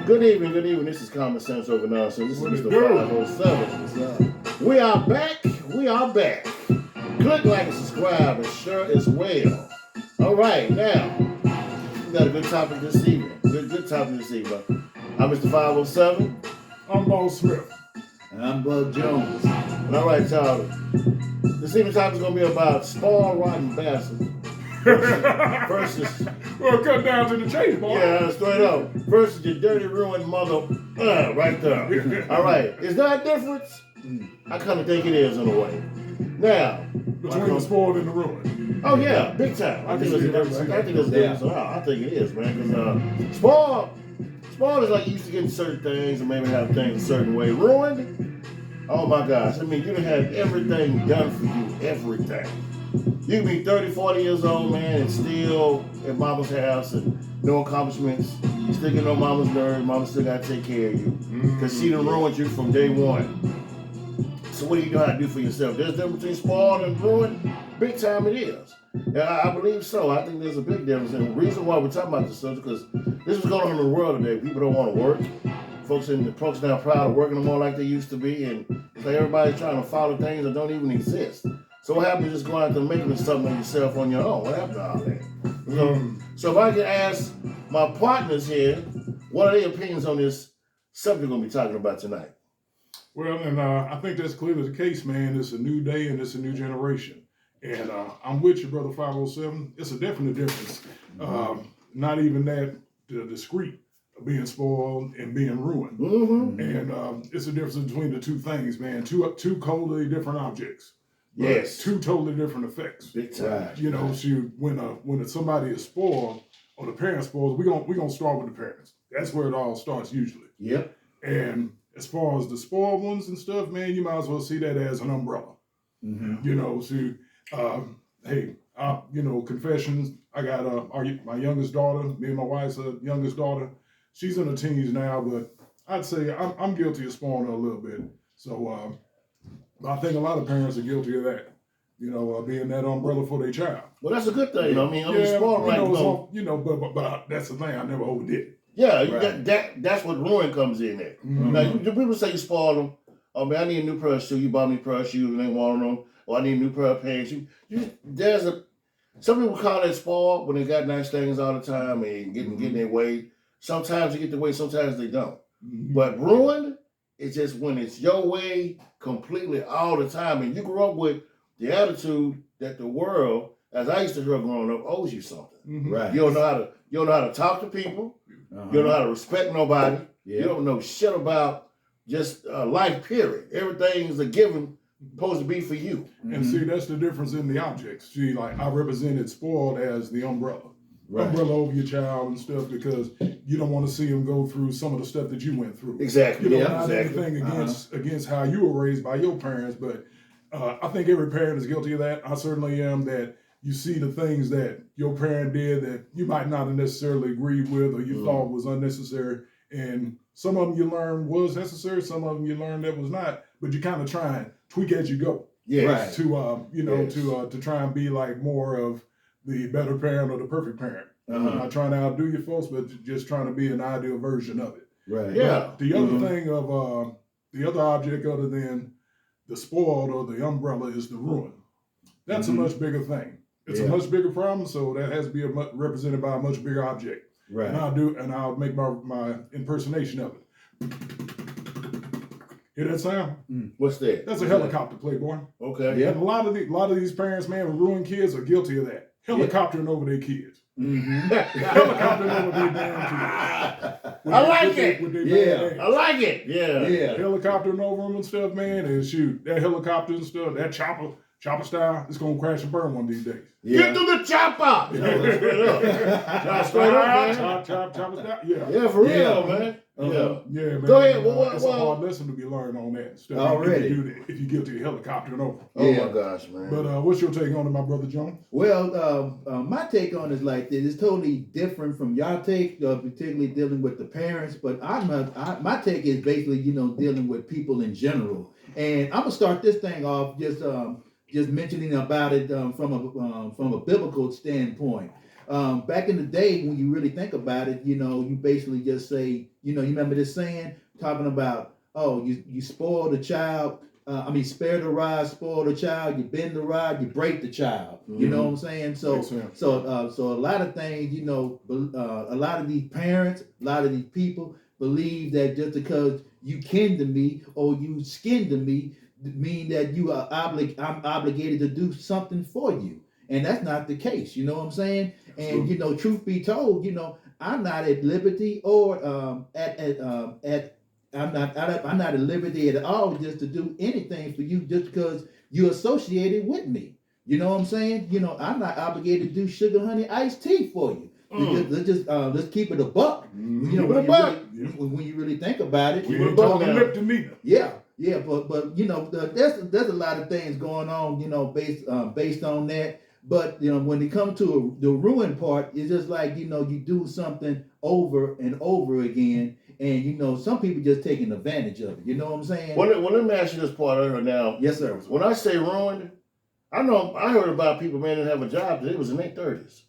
Good evening, good evening. This is Common Sense Over Nonsense. This is Mr. 507. We are back. We are back. Click like and subscribe and share as well. All right, now, we got a good topic this evening. Good topic this evening. I'm Mr. 507. I'm Bo Smith. And I'm Bud Jones. All right, y'all. This evening's topic is going to be about spoiled, rotten bastards. Versus Well, cut down to the chase, boy. yeah, straight up. Versus your dirty, ruined mother. Right there. All right. Is there a difference? I kind of think it is in a way. Now, Between the spoiled and the ruined. oh yeah, big time. I think there's a difference. I think there's a difference. I think it is, man. Because spoiled is like you used to get certain things and maybe have things a certain way. Ruined, oh my gosh. I mean, you done had everything done for you, everything. You can be 30, 40 years old, man, and still at mama's house and no accomplishments. Still getting on mama's nerves. Mama still got to take care of you. Because she done ruined you from day one. So what do you know how to do for yourself? There's a difference between spoiled and ruined. Big time it is. And I believe so. I think there's a big difference. And the reason why we're talking about this is because this is going on in the world today. People don't want to work. Folks now proud of working no more like they used to be. And it's like everybody's trying to follow things that don't even exist. So what happens just going out there making something of yourself on your own? What happened to all that? So if I could ask my partners here, what are their opinions on this subject we're going to be talking about tonight? Well, and I think that's clearly the case, man. It's a new day and it's a new generation. And I'm with you, brother 507. It's a definite difference. Not even that discreet of being spoiled and being ruined. Mm-hmm. And it's a difference between the two things, man. Two totally different objects. Yes. Two totally different effects. Big time. You know, so when somebody is spoiled or the parents spoiled, we're gonna start with the parents. That's where it all starts usually. Yep. And as far as the spoiled ones and stuff, man, you might as well see that as an umbrella. Mm-hmm. You know, so confessions. I got my youngest daughter. Me and my wife's youngest daughter. She's in her teens now, but I'd say I'm guilty of spoiling her a little bit. So I think a lot of parents are guilty of that. You know, being that umbrella for their child. Well, that's a good thing. I mean, spoiled right. But that's the thing. I never overdid it. Yeah, Right. that's what ruin comes in there. Mm-hmm. Now, the people say you spoil them. Oh man, I need a new pair of shoes. You bought me a pair of shoes and they want them. Or I need a new pair of pants. Some people call that spoiled when they got nice things all the time and getting their way. Sometimes they get their way, sometimes they don't. Mm-hmm. But ruined is just when it's your way completely all the time, and you grew up with the attitude that the world, as I used to hear growing up, owes you something. Mm-hmm. Right. You don't know how to talk to people. Uh-huh. You don't know how to respect nobody. Yeah. You don't know shit about just life, period. Everything's a given, supposed to be for you. And see, that's the difference in the objects. See, like I represented spoiled as the umbrella. Right. Umbrella over your child and stuff because you don't want to see him go through some of the stuff that you went through. Exactly. You know, Yeah, not exactly. anything against how you were raised by your parents, but I think every parent is guilty of that. I certainly am. That you see the things that your parent did that you might not have necessarily agreed with or you thought was unnecessary, and some of them you learned was necessary, some of them you learned that was not, but you kind of try and tweak as you go. Yes. To Yes. to try and be like more of the better parent or the perfect parent. Not trying to outdo your folks, but just trying to be an ideal version of it. Right. Yeah. The other thing of the other object other than the spoiled or the umbrella is the ruin. That's a much bigger thing. It's a much bigger problem, so that has to be represented by a much bigger object. Right. And I'll make my impersonation of it. Hear that sound? What's that? That's a helicopter, Playboy. Okay. Yeah. And a lot of these parents, man, with ruined kids are guilty of that. Helicoptering over their kids. Mm-hmm. Helicoptering over their damn kids. I like it. With their Yeah. bad ass. I like it. Yeah. Yeah. Helicoptering over them and stuff, man, and shoot, that helicopter and stuff, that chopper style, it's gonna crash and burn one of these days. Get to the chopper. Straight up. Straight up, man. Chopper style, yeah. Yeah, for real, Yeah. man. Uh-huh. Yeah, man. Go ahead. Well, it's a hard lesson to be learned on that stuff. Already. If you get to helicoptering over. Oh Yeah. my gosh, man. But what's your take on it, my brother Jones? Well, my take on it is like this. It's totally different from your take, particularly dealing with the parents. But my take is basically, dealing with people in general. And I'm gonna start this thing off just mentioning about it from a biblical standpoint. back in the day, when you really think about it, you basically just say, you remember this saying talking about, oh, you spoil the child. Spare the rod, spoil the child. You bend the rod, you break the child. Mm-hmm. You know what I'm saying? So a lot of things, a lot of these parents, a lot of these people believe that just because you kin to me or you skin to me, mean that you are I'm obligated to do something for you, and that's not the case. You know what I'm saying? And truth be told, I'm not at liberty or I'm not at liberty at all just to do anything for you just because you're associated with me. You know what I'm saying? I'm not obligated to do sugar honey iced tea for you. Let's keep it a buck. When you really think about it, we ain't talking lip to me. Yeah, but there's a lot of things going on, based on that. But when it comes to the ruin part, it's just like you do something over and over again. And some people just taking advantage of it. You know what I'm saying? Well, let me ask you this part right now. Yes, sir. When I say ruined, I heard about people, man, that have a job that it was in their 30s.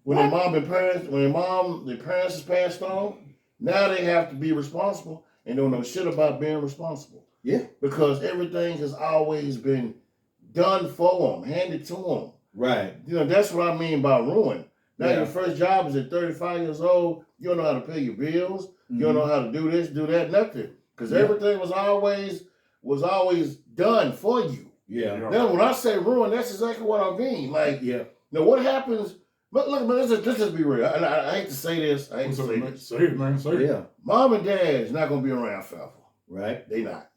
When their parents is passed on, now they have to be responsible and don't know shit about being responsible. Yeah. Because everything has always been done for them, handed to them. Right. That's what I mean by ruin. Now your first job is at 35 years old. You don't know how to pay your bills. You don't know how to do this, do that, nothing. Because everything was always done for you. Yeah. Now, when I say ruin, that's exactly what I mean. Like, now what happens? But look, let's just be real. And I hate to say this. Say it, man. Say it. Yeah. Mom and dad is not going to be around forever. Right. They not.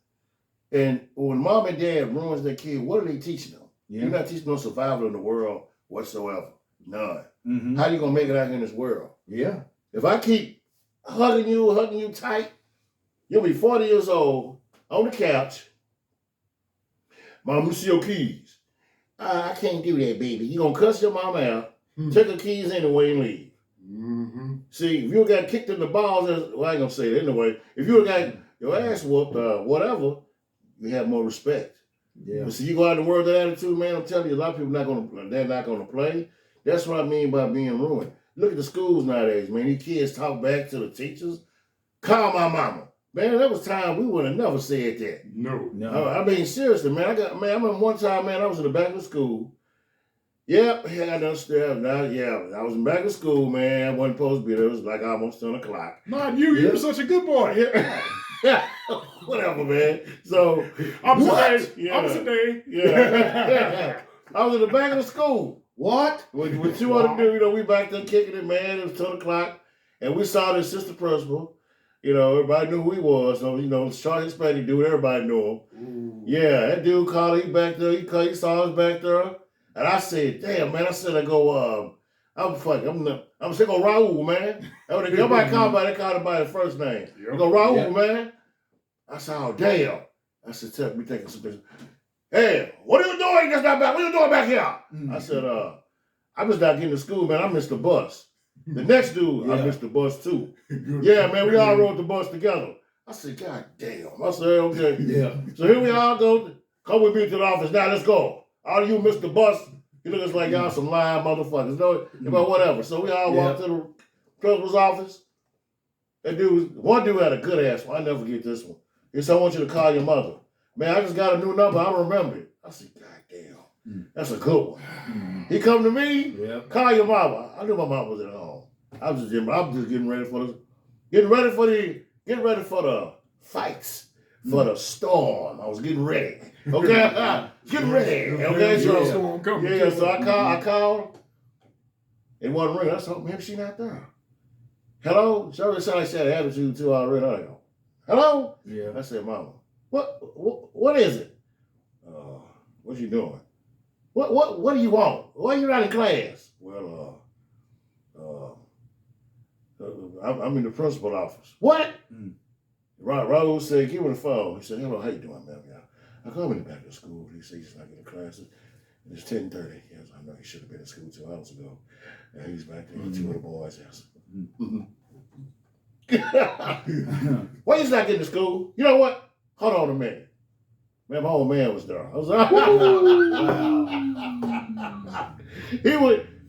And when mom and dad ruins their kid, what are they teaching them? Yeah. You're not teaching them survival in the world whatsoever. None. Mm-hmm. How you going to make it out here in this world? Yeah. If I keep hugging you tight, you'll be 40 years old on the couch. Mom, let me see your keys. I can't do that, baby. You're going to cuss your mama out, take her keys anyway and leave. Mm-hmm. See, if you got kicked in the balls, I ain't going to say it anyway. If you got your ass whooped, whatever, you have more respect. Yeah. But see, you go out in the world with that attitude, man, I'm telling you, a lot of people they're not going to play. That's what I mean by being ruined. Look at the schools nowadays, man. These kids talk back to the teachers. Call my mama. Man, there was time we would have never said that. No. I mean, seriously, man. I remember one time, man, I was in the back of school. Yep, I got upstairs. I was in the back of school, man. I wasn't supposed to be there. It was like almost 10 o'clock. Not you. You were such a good boy. Yeah. Whatever, man. So, opposite day. Yeah. I was in the back of the school. What? What you want to do, we back there kicking it, man. It was 10 o'clock. And we saw the assistant principal. Everybody knew who he was. So, short Hispanic dude, everybody knew him. Ooh. Yeah, that dude called, he back there, he saw us back there. And I said, damn, man, I'm sick of Raul, man. Nobody called by, they called him by his first name. Yep. Raul, man. I said, oh, damn. I said, tell me taking some business. Hey, what are you doing? That's not back. What are you doing back here? I said, I'm just not getting to school, man. I missed the bus. The next dude, I missed the bus too. Yeah, man, we all rode the bus together. I said, God damn. I said, okay. Yeah. So here we all go. Come with me to the office. Now let's go. All of you missed the bus. You look like y'all some lying motherfuckers. But whatever. So we all walked to the principal's office. One dude had a good ass one. I never forget this one. He said, I want you to call your mother. Man, I just got a new number. I don't remember it. I said, God damn. That's a good one. He come to me, call your mama. I knew my mama was at home. I was just getting ready for the fights, for the storm. I was getting ready. Okay, getting ready. Okay, so I called. It wasn't ringing. I said, maybe she not there. Hello? She already sounded like she had an attitude too already. I go, hello? Yeah. I said, Mama, what is it? What you doing? What do you want? Why are you not in class? Well, I'm in the principal's office. What? Raul said, give me the phone. He said, hello, how you doing, ma'am? I come in the back of the school. He said he's not getting classes. And it's 10:30. Yes, I know he should have been in school 2 hours ago. And he's back there with 2 other boys. Yes. Why he's not getting to school? You know what? Hold on a minute. Man, my old man was there. I was like,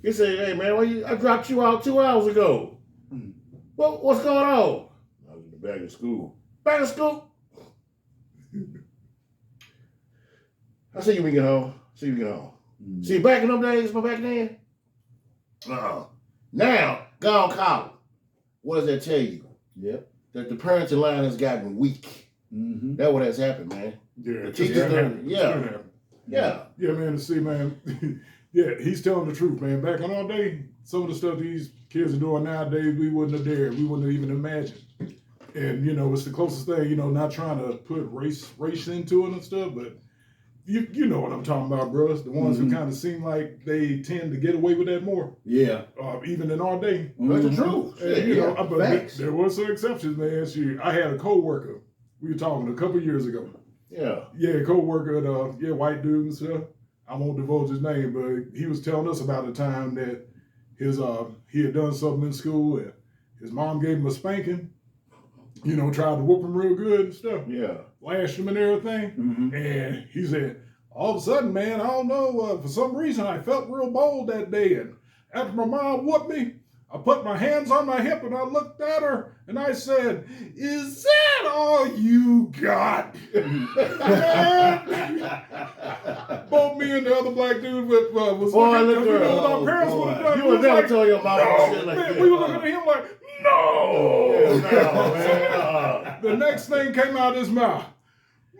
He said, "Hey man, I dropped you out 2 hours ago. What's going on?" I was back in school. Back in school? I see you when you get home. See back in them days, back then? Now, gone college. What does that tell you? Yep. That the parenting line has gotten weak. Mm-hmm. That's what has happened, man. Yeah, The teachers, yeah. Yeah, man, to see, man. Yeah, he's telling the truth, man. Back in our day, some of the stuff these kids are doing nowadays, we wouldn't have dared. We wouldn't have even imagined. And, it's the closest thing, not trying to put race into it and stuff, but you know what I'm talking about, bros. The ones who kind of seem like they tend to get away with that more. Yeah. Even in our day. That's the truth. And, but there were some exceptions, man. I had a co-worker. We were talking a couple years ago. Yeah. Yeah, a co-worker, white dude and stuff. I won't divulge his name, but he was telling us about the time that he had done something in school and his mom gave him a spanking, tried to whoop him real good and stuff. Yeah. Lashed him and everything. Mm-hmm. And he said, all of a sudden, man, I don't know, for some reason I felt real bold that day. And after my mom whooped me, I put my hands on my hip and I looked at her and I said, "Is that all you got?" Both me and the other black dude was looking at him. Our parents would have done. You would never tell your mom shit like that. We were looking at him like, no. Man. The next thing came out of his mouth.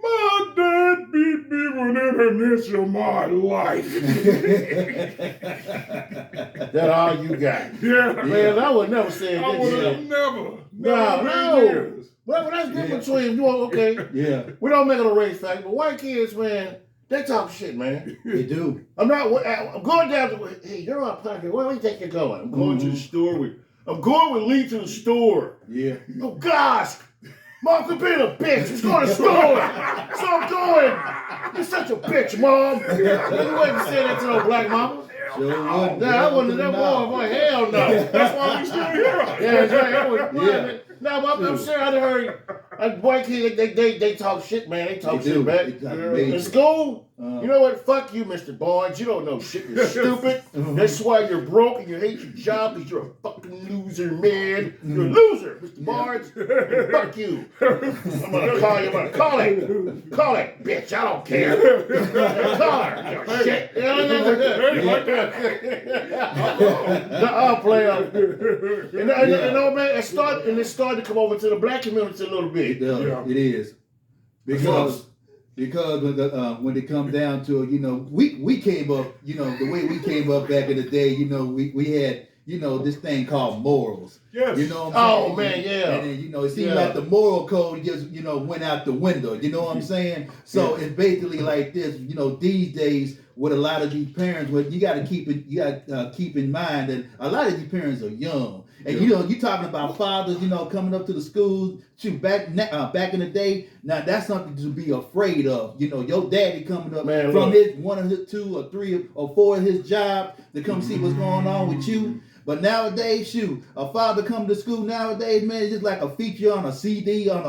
My dad beat me within an inch of my life. That all you got? Yeah. Man, I would never say that. I would have never. No. Well, that's different between you. Okay. Yeah. We don't make it a race fact, but white kids, man, they talk shit, man. They do. I'm going down to, hey, you're on pocket. Where do you think you're going? I'm going to the store I'm going with Lee to the store. Yeah. Oh, gosh. Mom, quit being a bitch. He's going to the store. So I'm going. You're such a bitch, Mom. You wouldn't say that to no black mama. Sure would. Nah, I wouldn't have that boy. I'm like, hell no. That's why we still here. Yeah, that's right. Yeah. No, but I'm sure I heard white kids, they talk shit, man. They talk shit, man. In school, you know what? Fuck you, Mr. Barnes. You don't know shit. You're stupid. That's why you're broke and you hate your job because you're a fucking loser, man. You're a loser, Mr. Barnes. Fuck you. I'm going to call you. I'm going to call it. Call it, bitch. I don't care. Call her. You're shit. I'll play up. And man, it started to come over to the black community a little bit. It is. Because when it comes down to we came up, the way we came up back in the day, we had this thing called morals. Yes. You know what I'm saying? Oh man, yeah. And then it seemed like the moral code just went out the window. You know what I'm saying? So it's basically like this. These days with a lot of these parents, you got to keep in mind that a lot of these parents are young. And you talking about fathers, coming up to the schools. Shoot, back in the day, now that's something to be afraid of. Your daddy coming up from his one of his 2 or 3 or 4 of his job to come see what's going on with you. But nowadays, shoot, a father come to school nowadays, man, it's just like a feature on a CD on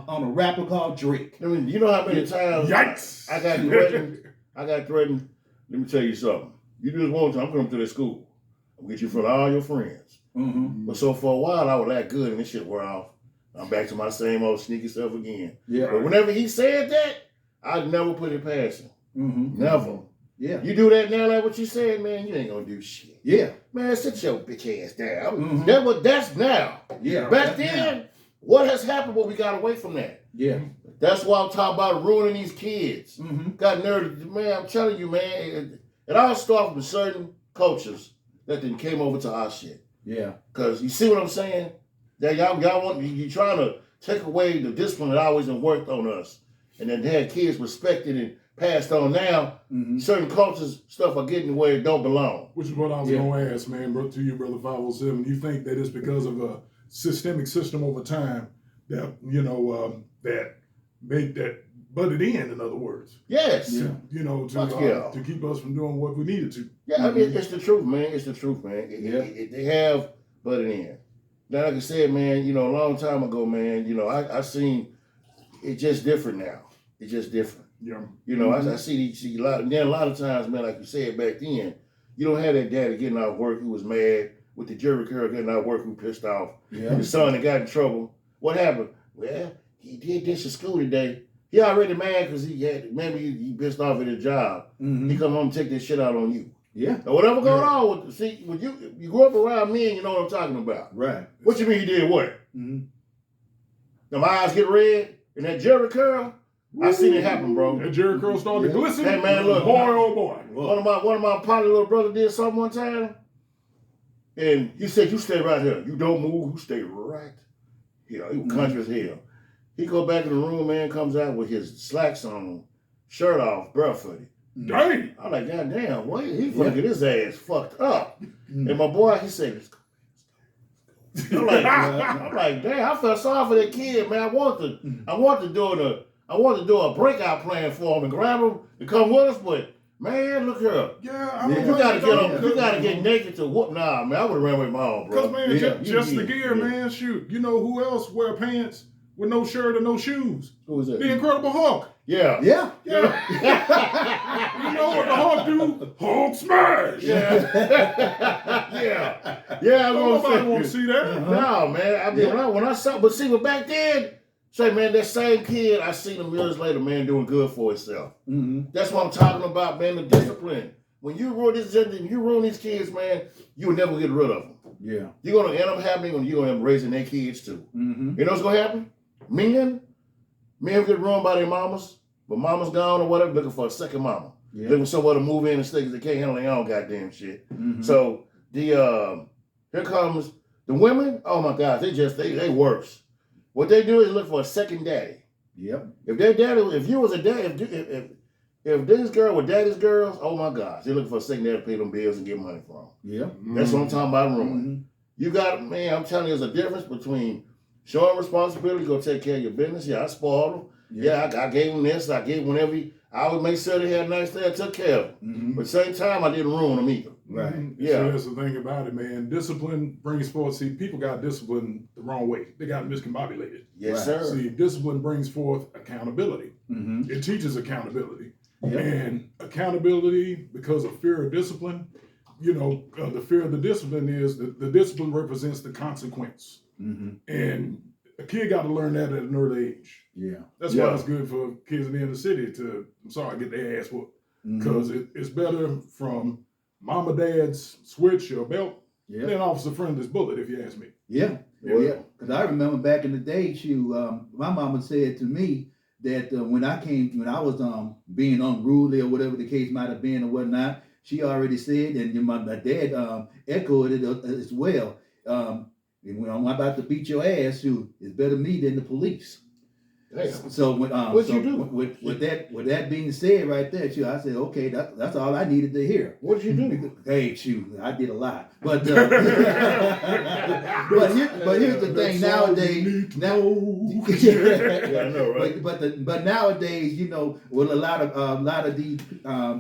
a rapper called Drake. I mean, you know how many times Yikes! I got threatened. Let me tell you something. You do this one time, I'm coming to this school. I'm gonna get you in front of all your friends. Mm-hmm. But so for a while, I was that good, and this shit wore off. I'm back to my same old sneaky self again. Yeah. But whenever he said that, I'd never put it past him. Mm-hmm. Never. Yeah. You do that now, like what you said, man, you ain't gonna do shit. Yeah. Man, sit your bitch ass down. Mm-hmm. That's now. Yeah. Back then, what has happened when we got away from that? Yeah. That's why I'm talking about ruining these kids. Mm-hmm. Got nerve, man, I'm telling you, man, it all started from certain cultures that then came over to our shit. Yeah. Because you see what I'm saying? That y'all want, you trying to take away the discipline that always been worked on us. And then they had kids respected and passed on now. Mm-hmm. Certain cultures, stuff are getting where it don't belong. Which is what I was going to ask, man, to you, Brother 507. You think that it's because of a systemic system over time that, that made that butted in other words? Yes. Yeah. To keep us from doing what we needed to. Yeah, I mean, it's the truth, man. It's the truth, man. They have butted in. Now, like I said, man, a long time ago, man, I seen it's just different now. It's just different. Yeah. I see a lot. And then a lot of times, man, like you said back then, You don't have that daddy getting out of work who was mad with the Jerry curl getting out of work who pissed off. Yeah. The son that got in trouble. What happened? Well, he did this at school today. He already mad because maybe he pissed off at his job. Mm-hmm. He come home and take this shit out on you. Yeah. Now, whatever going on with you grew up around me and you know what I'm talking about. Right. What you mean he did what? Mm-hmm. Now my eyes get red and that Jerry curl, I seen it happen, bro. That Jerry curl started to glisten. Hey man, look, boy, oh boy. One of my partner little brother did something one time, and he said, "You stay right here. You don't move. You stay right here." He was country as hell. He go back in the room, man, comes out with his slacks on, shirt off, barefooted. Dang. I'm like, God damn, what? He fucking get his ass fucked up. And my boy, he said, "Let's go." I'm like, damn, I felt sorry for that kid, man. I want to do a breakout plan for him and grab him to come with us, but man, look here. Yeah, I mean, You gotta get naked to whoop. Nah, man, I would have ran with my own, bro. Because man, just the gear, man. Shoot, you know who else wear pants with no shirt and no shoes? Who was that? The Incredible Hulk. Yeah. Yeah. You know what the Hulk do? Hulk smash. Yeah. Nobody want to see that. No, man. I mean, when I saw, but see, but back then, say, man, that same kid, I seen him years later, man, doing good for himself. Mm-hmm. That's what I'm talking about, man. The discipline. When you ruin these kids, man, you will never get rid of them. Yeah. You're gonna end up happening when you're gonna end up raising their kids too. Mm-hmm. You know what's gonna happen? Men get ruined by their mamas, but mama's gone or whatever, looking for a second mama. Yeah. Looking for somewhere to move in and stay because they can't handle their own goddamn shit. Mm-hmm. So here comes the women. Oh my gosh, they worse. What they do is look for a second daddy. Yep. If their daddy, if you was a daddy, if this girl were daddy's girls, oh my gosh, they looking for a second daddy to pay them bills and get money from. Yeah. That's what I'm talking about, ruin. Mm-hmm. You got, man, I'm telling you, there's a difference between showing responsibility, go take care of your business. Yeah, I spoiled them. Yeah, I gave them this. I gave them whatever. I would make sure they had a nice day. I took care of them. Mm-hmm. But at the same time, I didn't ruin them either. Right. Yeah. So that's the thing about it, man. Discipline brings forth. See, people got discipline the wrong way. They got miscombobulated. Yes, Right. sir. See, discipline brings forth accountability. Mm-hmm. It teaches accountability. Yep. And accountability, because of fear of discipline, you know, the fear of the discipline is that the discipline represents the consequence. Mm-hmm. And a kid got to learn that at an early age. Yeah. That's why it's good for kids in the inner city to, get their ass whooped. Because it's better from mama, dad's switch or belt than Officer Friendly's bullet, if you ask me. Yeah. Yeah. Because I remember back in the day, my mama said to me that when I was being unruly or whatever the case might have been or whatnot, she already said, and my dad echoed it as well. When I'm about to beat your ass, it's better me than the police. Damn. So What'd you do? With that being said right there, I said, okay, that's all I needed to hear. What did you do? Hey, I did a lot, but but here's the thing. Nowadays, I know, right? But nowadays, you know, with a lot of these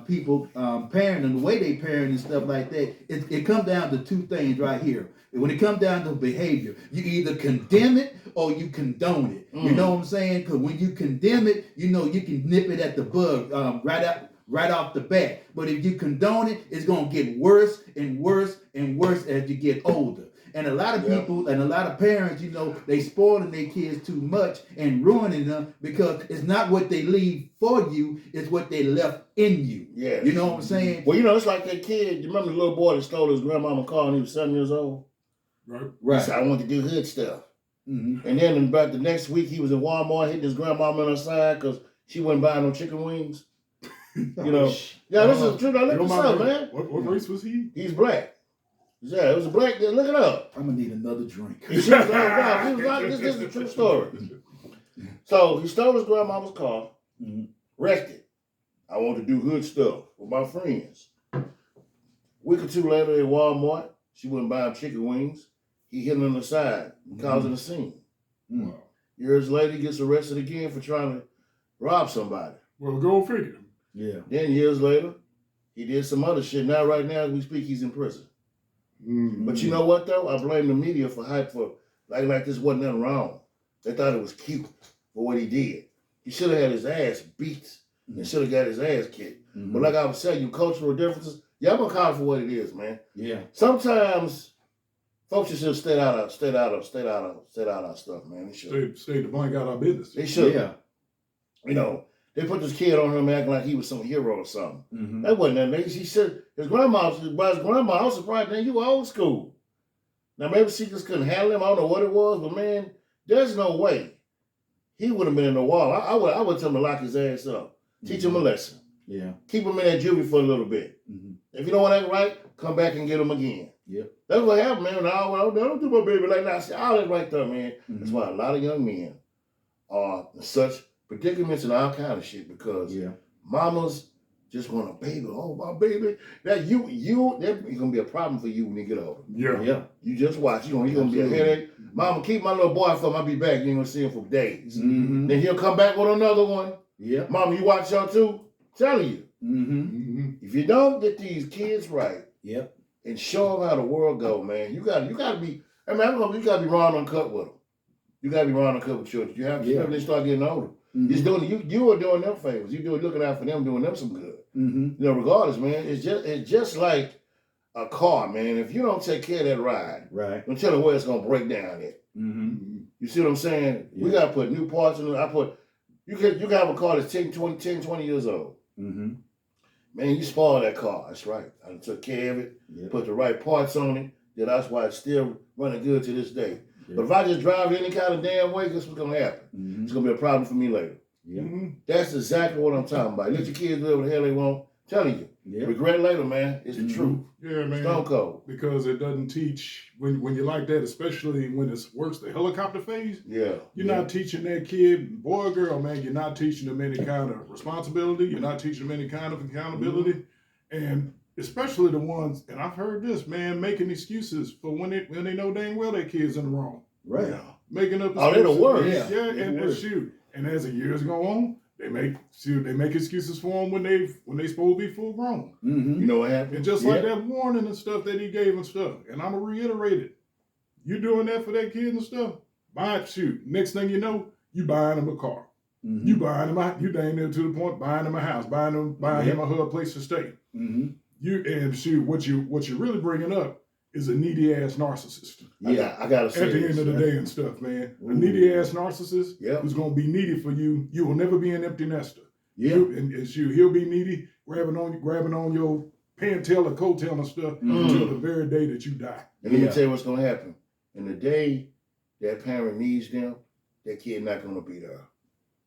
people parent and the way they parent and stuff like that, it comes down to two things right here. When it comes down to behavior, you either condemn it or you condone it. You know what I'm saying? Because when you condemn it, you know you can nip it at the bud right off the bat. But if you condone it, it's gonna get worse and worse and worse as you get older. And a lot of people and a lot of parents, you know, they spoiling their kids too much and ruining them because it's not what they leave for you, it's what they left in you. Yeah. You know what I'm saying? Well, you know, it's like that kid. You remember the little boy that stole his grandmama car when he was 7 years old? Right. He said, I want to do hood stuff. Mm-hmm. And then about the next week, he was in Walmart hitting his grandmama on her side because she wasn't buying no chicken wings. You know, yeah, this is true. Now look this up, man. What race was he? He's black. Yeah, it was a black. Look it up. I'm gonna need another drink. This is a true story. So he stole his grandmama's car, wrecked it. I want to do hood stuff with my friends. Week or two later at Walmart, she wouldn't buy him chicken wings. He hit her on the side, causing a scene. Mm. Years later, he gets arrested again for trying to rob somebody. Well, go figure. Yeah. Then years later, he did some other shit. Now, right now, as we speak, he's in prison. Mm-hmm. But you know what, though? I blame the media for hype for, like this wasn't nothing wrong. They thought it was cute for what he did. He should have had his ass beat and should have got his ass kicked. But like I was saying, you cultural differences, Yeah, I'm gonna call it for what it is, man. Yeah. Sometimes folks should stay out of our stuff, man. They should. Stay the blank out of our business. They should. Yeah. You know, they put this kid on him acting like he was some hero or something. Mm-hmm. That wasn't that. He said his grandma, I was surprised, man, you were old school. Now maybe she just couldn't handle him. I don't know what it was, but man, there's no way he would have been in the wall. I would tell him to lock his ass up, teach him a lesson. Yeah. Keep him in that juvie for a little bit. Mm-hmm. If you don't want to act right, come back and get him again. Yep. That's what happened, man. Don't do my baby like that. I said, all that right there, man. Mm-hmm. That's why a lot of young men are in such predicaments and all kind of shit because mamas just want a baby. Oh, my baby. That's gonna be a problem for you when you get older. Yeah. Yeah. You just watch. You're gonna be a headache. Mama, keep my little boy from. I'll be back. You ain't gonna see him for days. Mm-hmm. Then he'll come back with another one. Yeah. Mama, you watch y'all too? Telling you. Mm-hmm. Mm-hmm. If you don't get these kids right Yep. and show them how the world go, man, you gotta be. I mean, you gotta be wrong uncut with them. You gotta be wrong uncut with children. You have to when they start getting older. Mm-hmm. You are doing them favors. You looking out for them, doing them some good. Mm-hmm. You know, regardless, man. It's just like a car, man. If you don't take care of that ride, Right. don't tell them where it's gonna break down at. Mm-hmm. You see what I'm saying? Yeah. We gotta put new parts in it. You can have a car that's 20 years old. Mm-hmm. Man, you spoil that car. That's right. I took care of it, put the right parts on it. That's why it's still running good to this day. Yeah. But if I just drive it any kind of damn way, guess what's gonna happen? Mm-hmm. It's gonna be a problem for me later. Yeah. Mm-hmm. That's exactly what I'm talking about. Let your kids do whatever the hell they want. I'm telling you. Yeah. Regret it later, man. It's the truth. Yeah, man. Stone cold. Because it doesn't teach when you like that, especially when it works the helicopter phase. Yeah. You're not teaching that kid, boy or girl, man. You're not teaching them any kind of responsibility. You're not teaching them any kind of accountability, and especially the ones. And I've heard this, man, making excuses for when they know dang well their kids in the wrong. Right. Yeah. Making up. Oh, they're the worst. Yeah, and shoot. And as the years go on, they make excuses for them when they supposed to be full grown. Mm-hmm. You know what happened? And just like that warning and stuff that he gave and stuff. And I'm gonna reiterate it. You doing that for that kid and stuff? Next thing you know, you buying him a car. Mm-hmm. You buying him out. You dang near to the point buying him a house, buying him or her a place to stay. Mm-hmm. What you're really bringing up is a needy ass narcissist. Yeah, I gotta say at the end of the day and stuff, man. A needy ass narcissist who's gonna be needy for you. You will never be an empty nester. Yeah. He'll be needy, grabbing on your pantail or coattail and stuff until the very day that you die. And let me tell you what's gonna happen. And the day that parent needs them, that kid not gonna be there.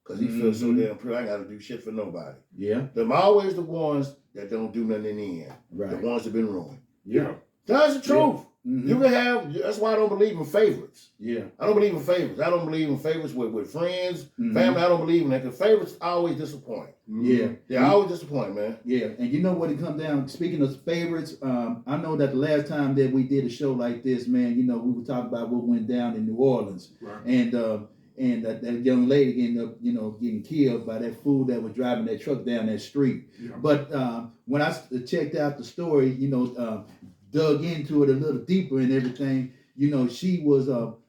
Cause he feels so damn pure, I ain't gotta do shit for nobody. Yeah. Them always the ones that don't do nothing in the end. Right. The ones that been ruined. Yeah. That's the truth. Mm-hmm. You can have, that's why I don't believe in favorites. Yeah. I don't believe in favorites. I don't believe in favorites with friends, family. I don't believe in that. Because favorites always disappoint. Yeah. They always disappoint, man. Yeah. And you know what it comes down, speaking of favorites, I know that the last time that we did a show like this, man, you know, we were talking about what went down in New Orleans. Right. And that young lady ended up, you know, getting killed by that fool that was driving that truck down that street. Yeah. But when I checked out the story, you know, dug into it a little deeper and everything, you know, she was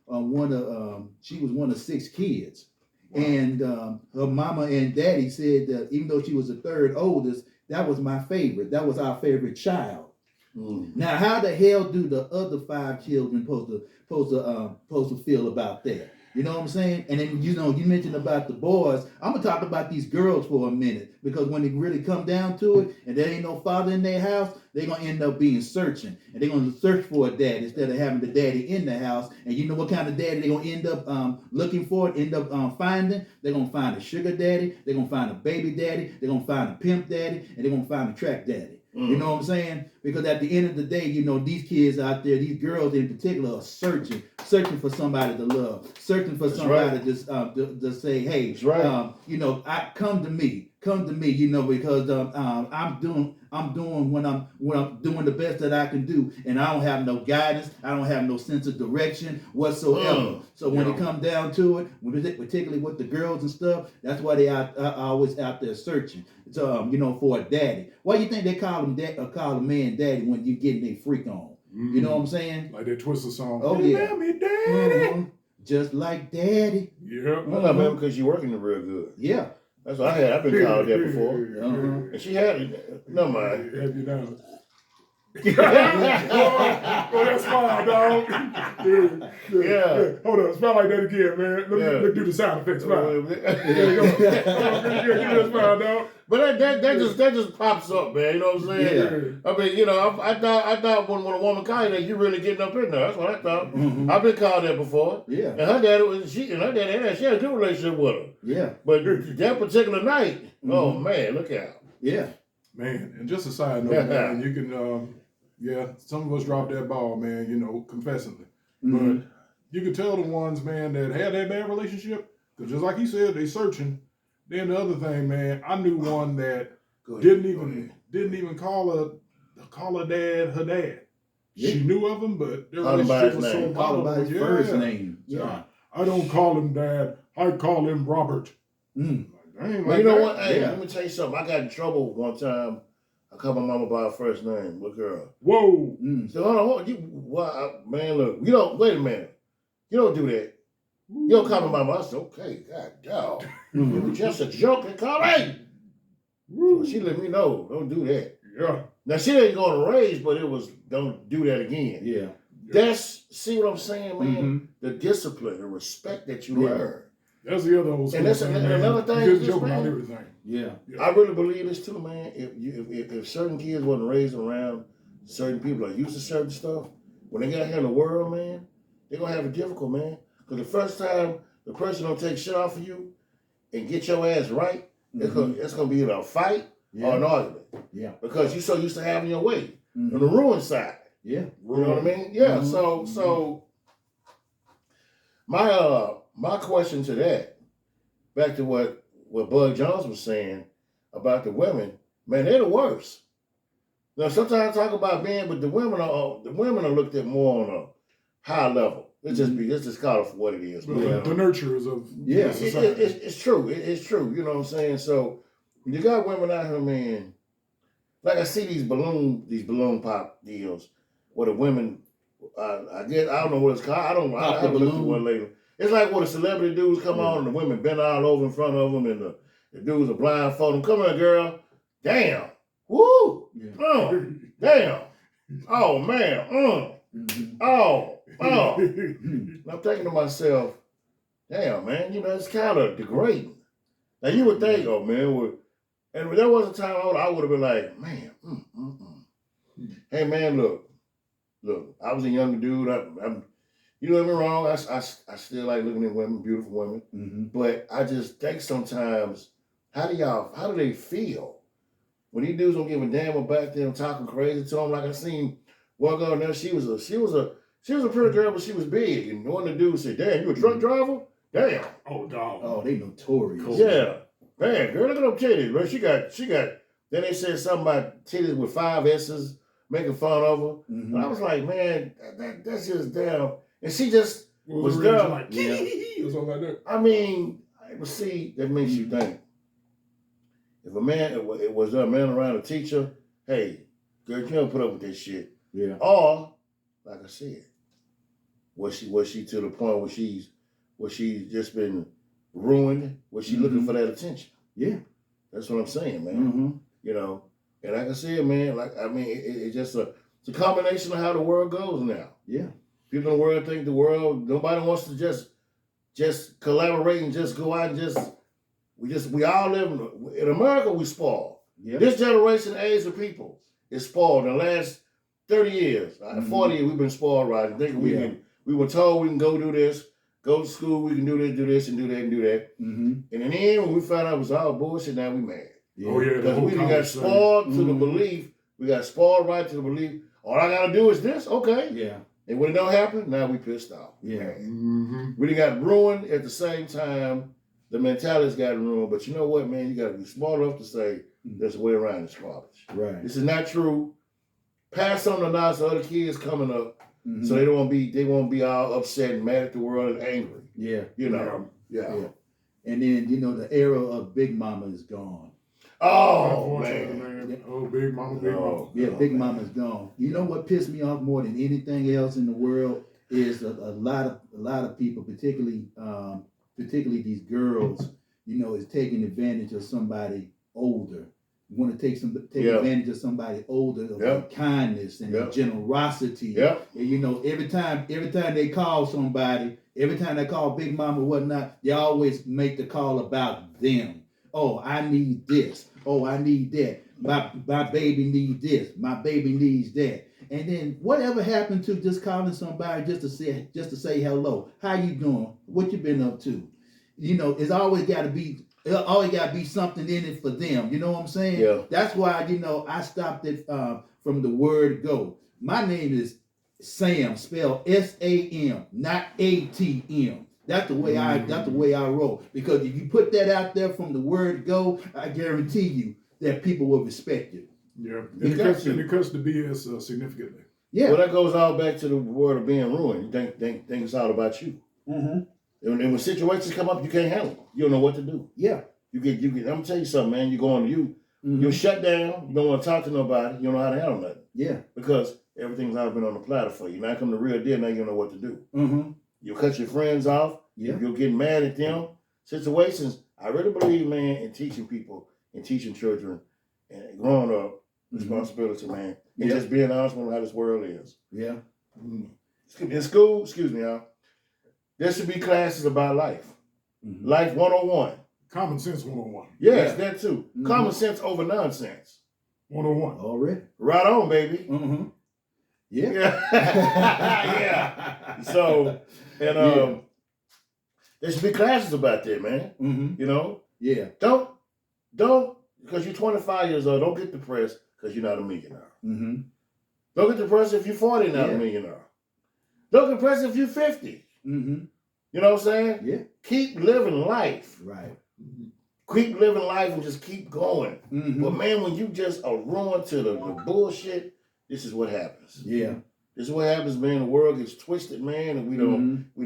one of 6 kids. Wow. And her mama and daddy said that even though she was the third oldest, that was my favorite. That was our favorite child. Now, how the hell do the other 5 children supposed to feel about that? You know what I'm saying? And then, you know, you mentioned about the boys. I'm going to talk about these girls for a minute, because when it really come down to it and there ain't no father in their house, they're going to end up being searching. And they're going to search for a dad instead of having the daddy in the house. And you know what kind of daddy they're going to end up looking for, end up finding? They're going to find a sugar daddy. They're going to find a baby daddy. They're going to find a pimp daddy. And they're going to find a track daddy. You know what I'm saying? Because at the end of the day, you know, these kids out there, these girls in particular, are searching for somebody to love, searching for somebody to say, hey, you know, come to me, you know, because I'm doing when I'm doing the best that I can do, and I don't have no guidance, I don't have no sense of direction whatsoever. So when it comes down to it, particularly with the girls and stuff, that's why they are always out there searching. So you know, for a daddy. Why do you think they call a man daddy when you getting a freak on? You know what I'm saying? Like that Twister song. Oh yeah, love me, daddy. Just like daddy. Yeah. Well, man, because you're working it real good. Yeah. That's what I had. I've been called that before. And she had it. No mind. Have you know? Oh, that's fine, dog. Yeah. Hold on, smile like that again, man. Let me do the sound effects. Smile. There you go. Give me a smile, dog. But that just pops up, man. You know what I'm saying? Yeah. I mean, you know, I thought when a woman called you that, you really getting up in there. That's what I thought. Mhm. I've been called that before. Yeah. And her dad she had a good relationship with her. Yeah. But that particular night, oh man, look out. Yeah. Man, and just a side note, man, you can, some of us drop that ball, man, you know, confessedly. Mhm. But you can tell the ones, man, that had that bad relationship, because just like he said, they searching. Then the other thing, man, I knew one that didn't even call her dad her dad. Yeah. She knew of him, but their Call him by relationship his was name. so Call him by volatile. his first name. Yeah. I don't call him dad. I call him Robert. Mm. Well, you know what? Hey, let me tell you something. I got in trouble one time. I called my mama by her first name, little girl. Whoa. So hold on, man, look, you don't, wait a minute. You don't do that. You don't call my mama. I said, okay, God, dog. It was just a joke and call hey. So she let me know, don't do that. Yeah. Now she ain't going to raise, but it was, don't do that again. Yeah. See what I'm saying, man? The discipline, the respect that you learn. That's the other old school And that's thing, another thing. You just joke about everything. Yeah. I really believe this too, man. If certain kids wasn't raised around certain people or used to certain stuff, when they get out here in the world, man, they're gonna have it difficult, man. Because the first time the person don't take shit off of you and get your ass right, it's gonna be either a fight or an argument. Yeah. Because you're so used to having your way on the ruin side. Yeah. You know what I mean? Yeah. So my question to that, back to what Bud Jones was saying about the women, man, they're the worst. Now sometimes I talk about men, but the women are looked at more on a high level. Let's just call it for what it is. The nurturers of society. It's true. It's true. You know what I'm saying? So you got women out here, man. Like I see these balloon pop deals where the women, I don't know what it's called. I haven't looked at one lately. It's like when the celebrity dudes come on and the women bend all over in front of them and the dudes are blindfolded. Come here, girl. Damn. Woo. Yeah. Damn. Oh, man. Oh. I'm thinking to myself, damn, man, you know, it's kind of degrading. Now, you would think, oh, man, and there was a time I would have been like, man, Hey, man, look, I was a younger dude. You know what I mean, wrong. I still like looking at women, beautiful women. But I just think sometimes, how do they feel when these dudes don't give a damn about them talking crazy to them? Like I seen one girl there, she was a pretty girl, but she was big. And one of the dudes said, "Damn, you a truck driver? Damn." Oh, dog. Oh, they notorious. Cool. Yeah, man, girl, look at them titties, man. She got. Then they said something about titties with 5 S's, making fun of her. And I was like, man, that's just damn. And she just was there. Like, or something like that. I mean, see, that makes you think. If a man, it was a man around a teacher, hey, girl, you don't put up with this shit. Yeah. Or, like I said, was she to the point where she's just been ruined? Was she looking for that attention? Yeah. That's what I'm saying, man. You know, and like I said, man, it's just it's a combination of how the world goes now. Yeah. People in the world think nobody wants to just collaborate and just go out and we all live in America, we spoiled. Yep. This generation, age of people is spoiled. In the last 30 years, 40 years, we've been spoiled, right? I think we were told we can go do this, go to school, we can do this, and do that, and do that. And in the end, when we found out it was all bullshit, now we mad. Yeah. Oh, yeah. Because we got spoiled to the belief, we got spoiled right to the belief, all I got to do is this, okay. Yeah. And when it don't happen, now we pissed off. Yeah. We done got ruined at the same time. The mentality's got ruined. But you know what, man? You got to be smart enough to say there's a way around this garbage. Right. This is not true. Pass on the knowledge to other kids coming up so they won't be all upset and mad at the world and angry. Yeah. You know. Yeah. And then, you know, the era of Big Mama is gone. Oh, man. Oh, Big Mama. Yeah, Big Mama's gone. You know what pissed me off more than anything else in the world is a lot of people, particularly these girls, you know, is taking advantage of somebody older want to take advantage of somebody older, of kindness and generosity. Yeah. And, you know, every time they call somebody, every time they call Big Mama or whatnot, they always make the call about them. Oh, I need this. Oh, I need that. My baby needs this. My baby needs that. And then whatever happened to just calling somebody just to say hello? How you doing? What you been up to? You know, it's always got to be something in it for them. You know what I'm saying? Yeah. That's why, you know, I stopped it from the word go. My name is Sam, spelled S-A-M, not A-T-M. That's the way I roll. Because if you put that out there from the word go, I guarantee you that people will respect you. Yeah, and it cuts the BS significantly. Yeah. Well, that goes all back to the word of being ruined. You think it's all about you. Mm-hmm. And when situations come up, you can't handle it. You don't know what to do. Yeah. You get. I'm gonna tell you something, man. You're shut down. You don't want to talk to nobody. You don't know how to handle nothing. Yeah. Because everything's always been on the platter for you. Now come the real deal. Now you don't know what to do. Mm-hmm. You cut your friends off. Yeah. You'll get mad at them. Situations. I really believe, man, in teaching people and teaching children and growing up. Responsibility, man. And just being honest with how this world is. Yeah. In school, excuse me, y'all, there should be classes about life. Life 101. Common sense 101. Yes, that too. Common sense over nonsense. 101. Already. Right on, baby. Mm-hmm. Yeah. Yeah. So, and there should be classes about that, man. Mm-hmm. You know? Yeah. Don't, because you're 25 years old, don't get depressed because you're not a millionaire. Mm-hmm. Don't get depressed if you're 40 and not a millionaire. Don't get depressed if you're 50. Mm-hmm. You know what I'm saying? Yeah. Keep living life. Right. Keep living life and just keep going. Mm-hmm. But man, when you just are ruined to the bullshit, this is what happens. Yeah. This is what happens, man. The world gets twisted, man, and we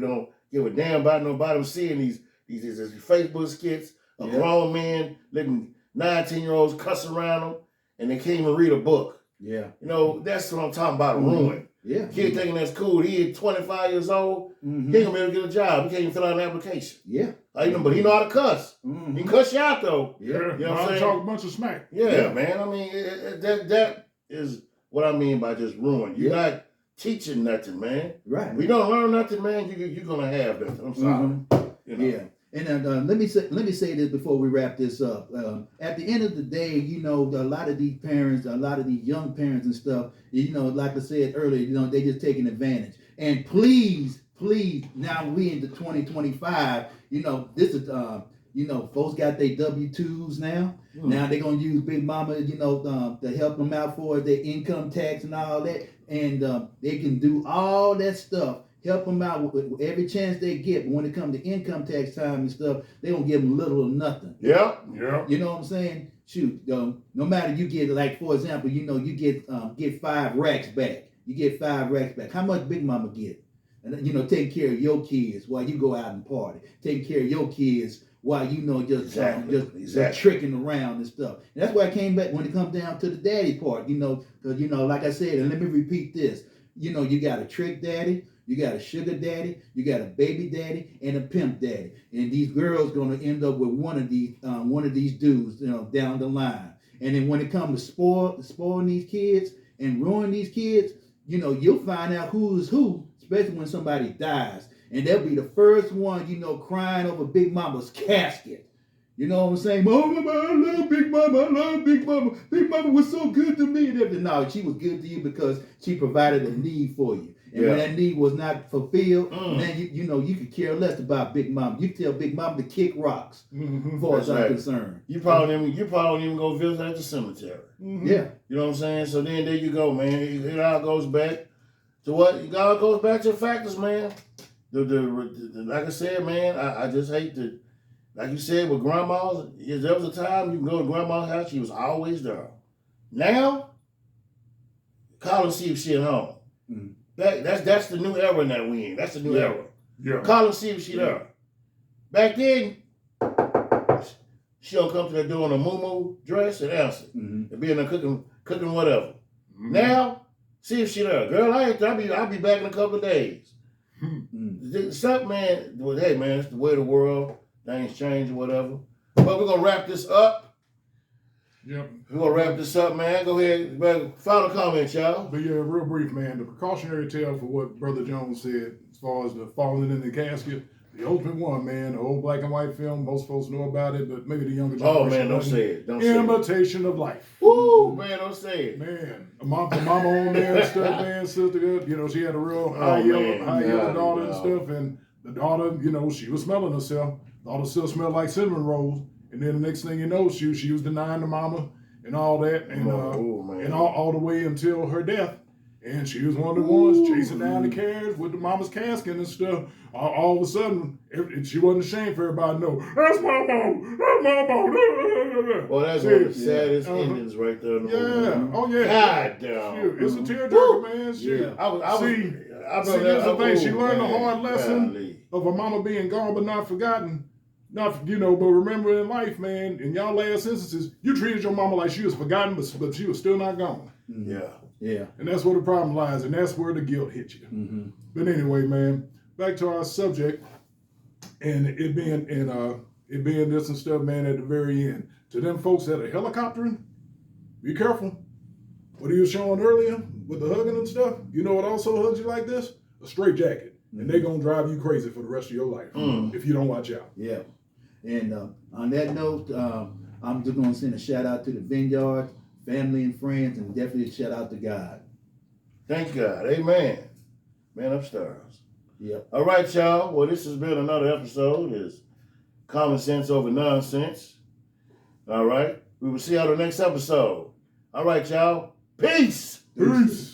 don't give a damn about nobody. I'm seeing these Facebook skits of grown men letting 19-year-olds cuss around them, and they can't even read a book. Yeah. You know, that's what I'm talking about, ruin. Yeah. Kid thinking that's cool. He is 25 years old. He ain't gonna be able to get a job. He can't even fill out an application. Yeah. But he know how to cuss. He can cuss you out though. Yeah. You know what I'm saying? Talk a bunch of smack. Yeah, man. I mean, that is what I mean by just ruin. You're not teaching nothing, man. Right. If you don't learn nothing, man, you're gonna have nothing. I'm sorry. You know? Yeah. And let me say this before we wrap this up. At the end of the day, you know, a lot of these parents, a lot of these young parents and stuff, you know, like I said earlier, you know, they just taking advantage. And please, now we into 2025, you know, this is, you know, folks got their W-2s now. Now they're going to use Big Mama, you know, to help them out for their income tax and all that. And they can do all that stuff. Help them out with every chance they get. But when it comes to income tax time and stuff, they don't give them little or nothing. Yeah. You know what I'm saying? Shoot, no matter you get, like, for example, you know, you get 5 racks back. You get 5 racks back. How much Big Mama get? And, you know, taking care of your kids while you go out and party. Taking care of your kids while, you know, just tricking around and stuff. And that's why I came back when it comes down to the daddy part, you know, because, you know, like I said, and let me repeat this, you know, you got a trick daddy, you got a sugar daddy, you got a baby daddy, and a pimp daddy. And these girls gonna end up with one of these dudes, you know, down the line. And then when it comes to spoiling these kids and ruining these kids, you know, you'll find out who is who, especially when somebody dies. And they'll be the first one, you know, crying over Big Mama's casket. You know what I'm saying? Oh, Mama, I love Big Mama. I love Big Mama. Big Mama was so good to me. And everything. No, she was good to you because she provided a need for you. And when that need was not fulfilled, then you know, you could care less about Big Mama. You tell Big Mama to kick rocks, as far as I'm concerned. You probably don't even go visit at the cemetery. Yeah. You know what I'm saying? So then there you go, man. It all goes back to what? It all goes back to the factors, man. Like I said, man, I just hate to, like you said, with grandmas, there was a time you can go to grandma's house, she was always there. Now, call and see if she at home. That's the new era that we in. That's the new era. Yeah. Call and see if she there. Back then, she don't come to the door in a muumuu dress and answer. And be in there cooking whatever. Now, see if she there. Girl, I'll be back in a couple of days. Something, man. Hey, man, it's the way of the world. Things change or whatever. But we're gonna wrap this up. Yep. We're gonna wrap this up, man. Go ahead. Final comment, y'all. But yeah, real brief, man. The precautionary tale for what Brother Jones said, as far as the falling in the casket, the ultimate one, man. The old black and white film. Most folks know about it, but maybe the younger generation. Oh man, don't say it. Don't say it. Imitation of Life. Woo, man, don't say it. Man, the mama on there and stuff, man, sister, you know, she had a real high yellow daughter and stuff, and the daughter, you know, she was smelling herself. Daughter still smelled like cinnamon rolls, and then the next thing you know, she was denying the mama and all that, and and all the way until her death. And she was one of the ones chasing down the carriage with the mama's casket and stuff. All of a sudden, she wasn't ashamed for everybody to know, that's my mom, that's my mom. Well, that's one of the saddest endings right there. In the movie. Oh yeah. God damn. Shoot. It's a tearjerker, man. Shoot. Yeah. See, that's the thing. She learned a hard lesson of her mama being gone but not forgotten. Not, you know, but remember in life, man, in y'all last instances, you treated your mama like she was forgotten, but she was still not gone. Yeah. Yeah. And that's where the problem lies, and that's where the guilt hits you. Mm-hmm. But anyway, man, back to our subject, and it being this and stuff, man, at the very end. To them folks that are helicoptering, be careful. What he was showing earlier with the hugging and stuff, you know what also hugs you like this? A straight jacket. And they're going to drive you crazy for the rest of your life if you don't watch out. Yeah. And on that note, I'm just going to send a shout out to the Vineyard, family and friends, and definitely a shout out to God. Thank God. Amen. Man up stars. Yep. All right, y'all. Well, this has been another episode. Is Common Sense Over Nonsense. All right. We will see y'all the next episode. All right, y'all. Peace. Peace.